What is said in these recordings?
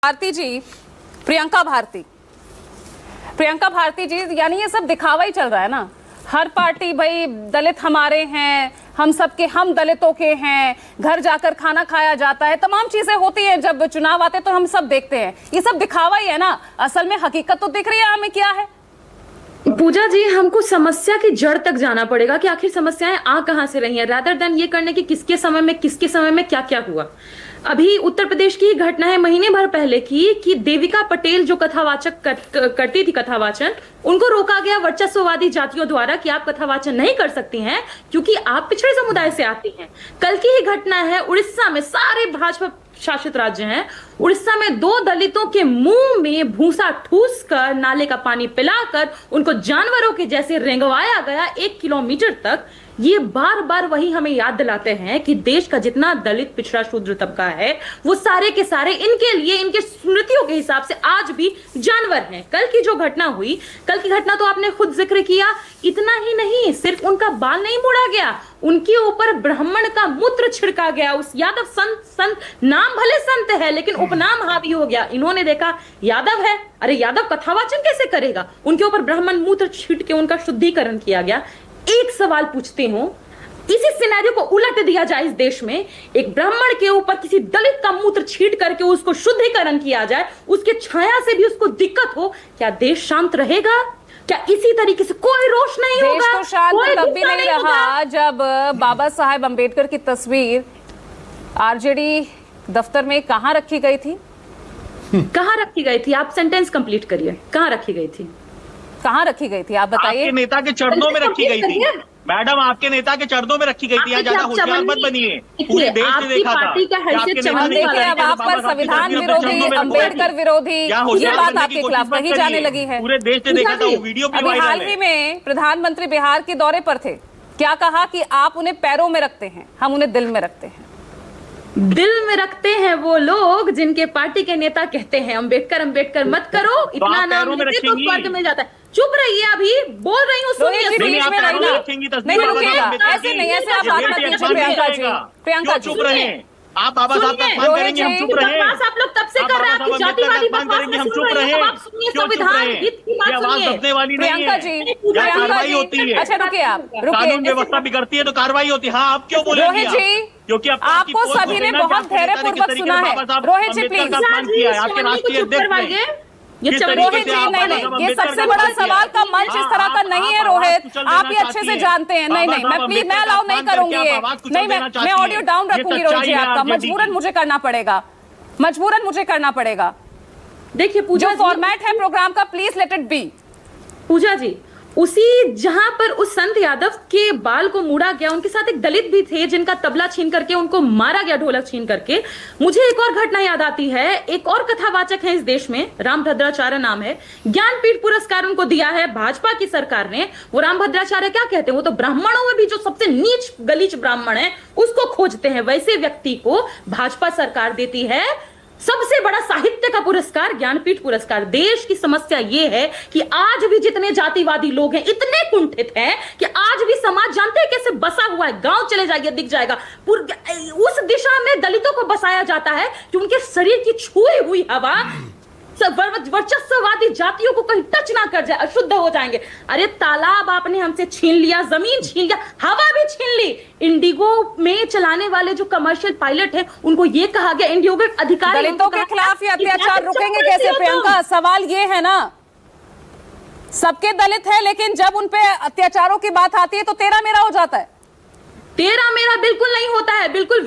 भारती जी, प्रियंका भारती जी, यानी ये सब दिखावा ही चल रहा है ना। हर पार्टी भाई दलित हमारे हैं, हम सबके, हम दलितों के हैं, घर जाकर खाना खाया जाता है, तमाम चीजें होती हैं। जब चुनाव आते तो हम सब देखते हैं, ये सब दिखावा ही है ना। असल में हकीकत तो दिख रही है हमें क्या है। पूजा जी, हमको समस्या की जड़ तक जाना पड़ेगा कि आखिर समस्याएं आ कहां से रही हैं, रादर देन ये करने की किसके समय में क्या क्या हुआ। अभी उत्तर प्रदेश की घटना है महीने भर पहले की कि देविका पटेल जो कथावाचक करती थी कथावाचन, उनको रोका गया वर्चस्ववादी जातियों द्वारा कि आप कथावाचन नहीं कर सकती हैं क्योंकि आप पिछड़े समुदाय से आती हैं। कल की ही घटना है उड़ीसा में, सारे भाजपा शासित राज्य हैं, उड़ीसा में 2 दलितों के मुंह में भूसा ठूस कर, नाले का पानी पिलाकर उनको जानवरों के जैसे रेंगवाया गया 1 किलोमीटर तक। ये बार बार वही हमें याद दिलाते हैं कि देश का जितना दलित पिछड़ा शूद्र तबका है वो सारे के सारे इनके लिए, इनके स्मृतियों के हिसाब से आज भी जानवर हैं। कल की जो घटना हुई, कल की घटना तो आपने खुद जिक्र किया। इतना ही नहीं, सिर्फ उनका बाल नहीं मोड़ा गया, उनके ऊपर ब्राह्मण का मूत्र छिड़का गया। उस यादव संत नाम भले संत है लेकिन उपनाम हावी हो गया। इन्होंने देखा यादव है, अरे यादव कथावाचन कैसे करेगा, उनके ऊपर ब्राह्मण मूत्र छींट के उनका शुद्धिकरण किया गया। एक सवाल पूछती हूं, इसी सिनेरियो को उलट दिया जाए इस देश में, एक ब्राह्मण के ऊपर किसी दलित का मूत्र छींट करके उसको शुद्धिकरण किया जाए, उसके छाया से भी उसको दिक्कत हो, क्या देश शांत रहेगा? क्या इसी तरीके से कोई रोष नहीं होगा? देश तो शांत तब भी नहीं रहा जब बाबा साहेब अंबेडकर की तस्वीर आरजेडी दफ्तर में कहां रखी गई थी? कहां रखी गई थी? आप सेंटेंस कंप्लीट करिए। कहां रखी गई थी? कहां रखी गई थी आप बताइए। आपके नेता के चरणों में रखी गई थी मैडम, आपके नेता के चरणों में रखी गई थी। यहाँ ज्यादा होशियार मत बनिए, पूरे देश ने देखा था। देखिए अब आप पर संविधान विरोधी, अंबेडकर विरोधी ये बात आपके खिलाफ कही जाने लगी है। पूरे देश ने देखा था, वो वीडियो भी वायरल है। हाल ही में प्रधानमंत्री बिहार के दौरे पर थे, क्या कहा कि आप उन्हें पैरों में रखते हैं, हम उन्हें दिल में रखते हैं। दिल में रखते हैं वो लोग जिनके पार्टी के नेता कहते हैं अंबेडकर अंबेडकर मत करो, इतना नाम लेते तो स्वर्ग मिल जाता है। चुप रहिए, अभी बोल रही हूँ, सुनिए। ऐसे नहीं, ऐसे आप बात मत कीजिए प्रियंका जी। प्रियंका चुप रहे, आप बाबा साहब का अपमान करेंगे, हम चुप रहे। आप लोग तब से कर रहे हैं, जातिवादी बकवास हम चुप रहे। आप सुनिए, संविधान हित की बात आवाज सुनिए। दबने वाली नहीं प्रियंका है, जी, कार्रवाई होती है। अच्छा रुकिए, आप कानून व्यवस्था बिगड़ती है तो कार्रवाई होती है। हाँ, आप क्यों बोलेंगे? रोहित जी, क्योंकि आपको सभी ने बहुत धैर्यपूर्वक सुना है। रोहित जी प्लीज, आपके राष्ट्रीय अध्यक्ष ये रोहित जी, नहीं, ये सबसे बड़ा सवाल का मंच इस तरह का नहीं है रोहित, आप ये अच्छे से जानते हैं। नहीं, मैं अलाउ नहीं करूंगी ये, नहीं, मैं ऑडियो डाउन रखूंगी रोहित जी आपका, मजबूरन मुझे करना पड़ेगा। देखिए पूजा, जो फॉर्मेट है प्रोग्राम का, प्लीज लेट इट बी। पूजा जी, उसी जहां पर उस संत यादव के बाल को मोड़ा गया, उनके साथ एक दलित भी थे जिनका तबला छीन करके उनको मारा गया, ढोलक छीन करके। मुझे एक और घटना याद आती है। एक और कथावाचक है इस देश में, रामभद्राचार्य नाम है, ज्ञानपीठ पुरस्कार उनको दिया है भाजपा की सरकार ने। वो रामभद्राचार्य क्या कहते हैं, वो तो ब्राह्मणों में भी जो सबसे नीच गलीच ब्राह्मण है उसको खोजते हैं। वैसे व्यक्ति को भाजपा सरकार देती है सबसे बड़ा साहित्य का पुरस्कार, ज्ञानपीठ पुरस्कार। देश की समस्या यह है कि आज भी जितने जातिवादी लोग हैं इतने कुंठित हैं कि आज भी समाज, जानते हैं कैसे बसा हुआ है, गांव चले जाइए दिख जाएगा, उस दिशा में दलितों को बसाया जाता है कि उनके शरीर की छुई हुई हवा वर्चस्ववादी जातियों को कहीं टच ना कर जाए, अशुद्ध हो जाएंगे। अरे तालाब आपने हमसे छीन लिया, जमीन छीन लिया, हवा भी छीन ली। इंडिगो में चलाने वाले जो कमर्शियल पायलट हैं उनको ये कहा गया, इंडिगो के अधिकारी, दलितों के खिलाफ ये अत्याचार रुकेंगे कैसे प्रियंका? सवाल ये है ना, सबके दलित है लेकिन जब उन पे अत्याचारों की बात आती है तो तेरा मेरा हो जाता है। तेरा मेरा बिल्कुल नहीं होता है, बिल्कुल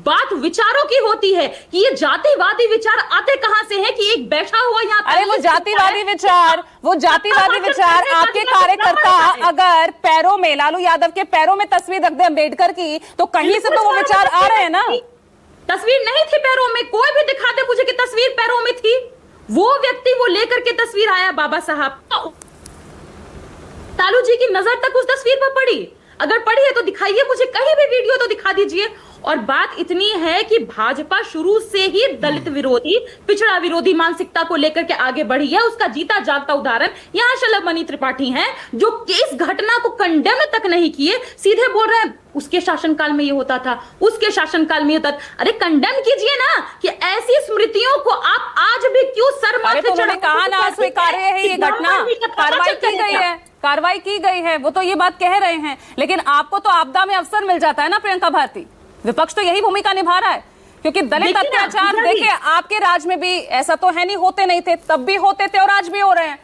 बात विचारों की होती है कि ये जातिवादी विचार आते कहां से हैं कि एक बैठा हुआ यहाँ। अरे वो जातिवादी विचार आपके कार्यकर्ता अगर पैरों में, लालू यादव के पैरों में तस्वीर रख दे अंबेडकर की तो कहीं से तो वो विचार आ रहे हैं ना। तस्वीर नहीं थी पैरों में, कोई भी दिखा दे मुझे कि तस्वीर पैरों में थी। वो व्यक्ति वो लेकर के तस्वीर आया, बाबा साहब लालू जी की नजर तक उस तस्वीर पर पड़ी। अगर पढ़ी है तो दिखाइए मुझे, कहीं भी वीडियो तो दिखा दीजिए। और बात इतनी है कि भाजपा शुरू से ही दलित विरोधी, पिछड़ा विरोधी मानसिकता को लेकर के आगे बढ़ी है। उसका जीता जागता उदाहरण यहाँ शलभ त्रिपाठी हैं, जो इस घटना को कंडेम तक नहीं किए, सीधे बोल रहे हैं उसके शासनकाल में ये होता था, उसके शासनकाल में होता था। अरे कंडेम कीजिए ना कि ऐसी स्मृतियों को आप आज भी क्यों सर माथे चढ़ा, कहा ना स्वीकार्य है ये घटना, कार्रवाई की गई है, कार्रवाई की गई है, वो तो ये बात कह रहे हैं। लेकिन आपको तो आपदा में अवसर मिल जाता है ना प्रियंका भारती। विपक्ष तो यही भूमिका निभा रहा है, क्योंकि दलित अत्याचार देखिए आपके राज में भी ऐसा तो है नहीं, होते नहीं थे, तब भी होते थे और आज भी हो रहे हैं।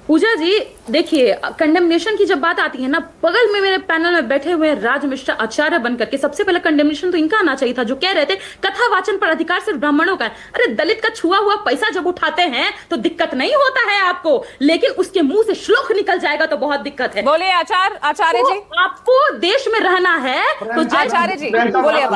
पूजा जी देखिए, कंडेमनेशन की जब बात आती है ना, बगल में मेरे पैनल में बैठे हुए राज मिश्रा आचार्य बनकर के सबसे पहले कंडेमनेशन तो इनका आना चाहिए था, जो कह रहे थे कथा वाचन पर अधिकार सिर्फ ब्राह्मणों का है। अरे दलित का छुआ हुआ पैसा जब उठाते हैं तो दिक्कत नहीं होता है आपको, लेकिन उसके मुंह से श्लोक निकल जाएगा तो बहुत दिक्कत है। बोलिए आचार्य जी, आपको देश में रहना है तो आचार्य जी बोलिए।